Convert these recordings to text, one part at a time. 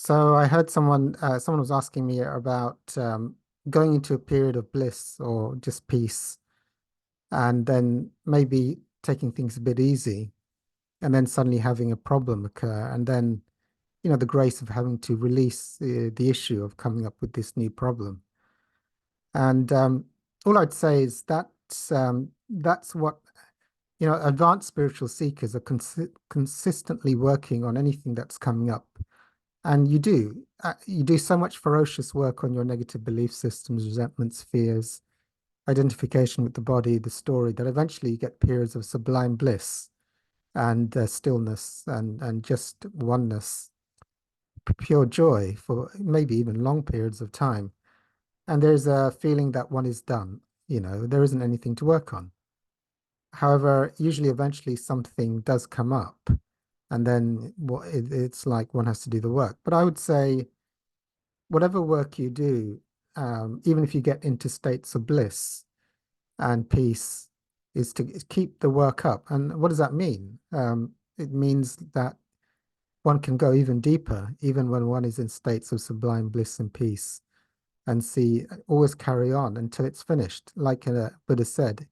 So I heard someone was asking me about going into a period of bliss or just peace, and then maybe taking things a bit easy, and then suddenly having a problem occur, and then the grace of having to release the issue of coming up with this new problem. And all I'd say is that's what advanced spiritual seekers are consistently working on anything that's coming up. And you do so much ferocious work on your negative belief systems, resentments, fears, identification with the body, the story, that eventually you get periods of sublime bliss and stillness and just oneness, pure joy for maybe even long periods of time. And there's a feeling that one is done. There isn't anything to work on. However, usually eventually something does come up, and then it's like one has to do the work. But I would say whatever work you do, even if you get into states of bliss and peace, is to keep the work up. And what does that mean? It means that one can go even deeper, even when one is in states of sublime bliss and peace, and always carry on until it's finished. Like Buddha said,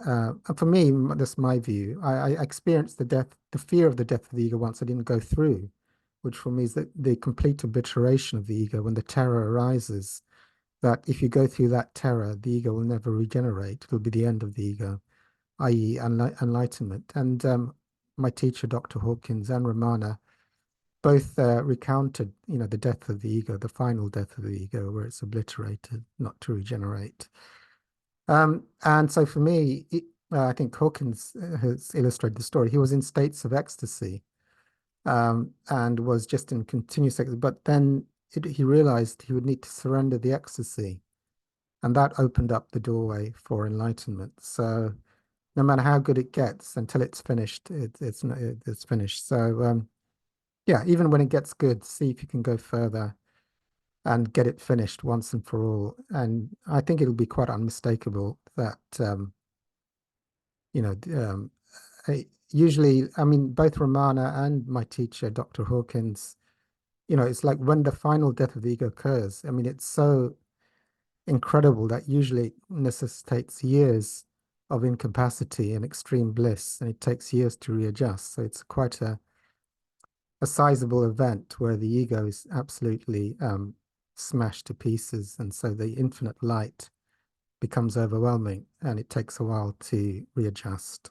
and for me, that's my view. I experienced the fear of the death of the ego once I didn't go through, which for me is the complete obliteration of the ego when the terror arises. That if you go through that terror, the ego will never regenerate. It'll be the end of the ego, i.e., enlightenment. And my teacher, Dr. Hawkins and Ramana, both recounted, the death of the ego, the final death of the ego, where it's obliterated, not to regenerate. And so for me, I think Hawkins has illustrated the story. He was in states of ecstasy and was just in continuous ecstasy. But then he realized he would need to surrender the ecstasy. And that opened up the doorway for enlightenment. So no matter how good it gets, until it's finished, it's finished. So yeah, even when it gets good, see if you can go further and get it finished once and for all. And I think it'll be quite unmistakable that you know, um, usually, I mean, both Ramana and my teacher, Dr. Hawkins, it's like when the final death of the ego occurs, I mean, it's so incredible that usually necessitates years of incapacity and extreme bliss, and it takes years to readjust. So it's quite a sizable event where the ego is absolutely smashed to pieces, and so the infinite light becomes overwhelming, and it takes a while to readjust.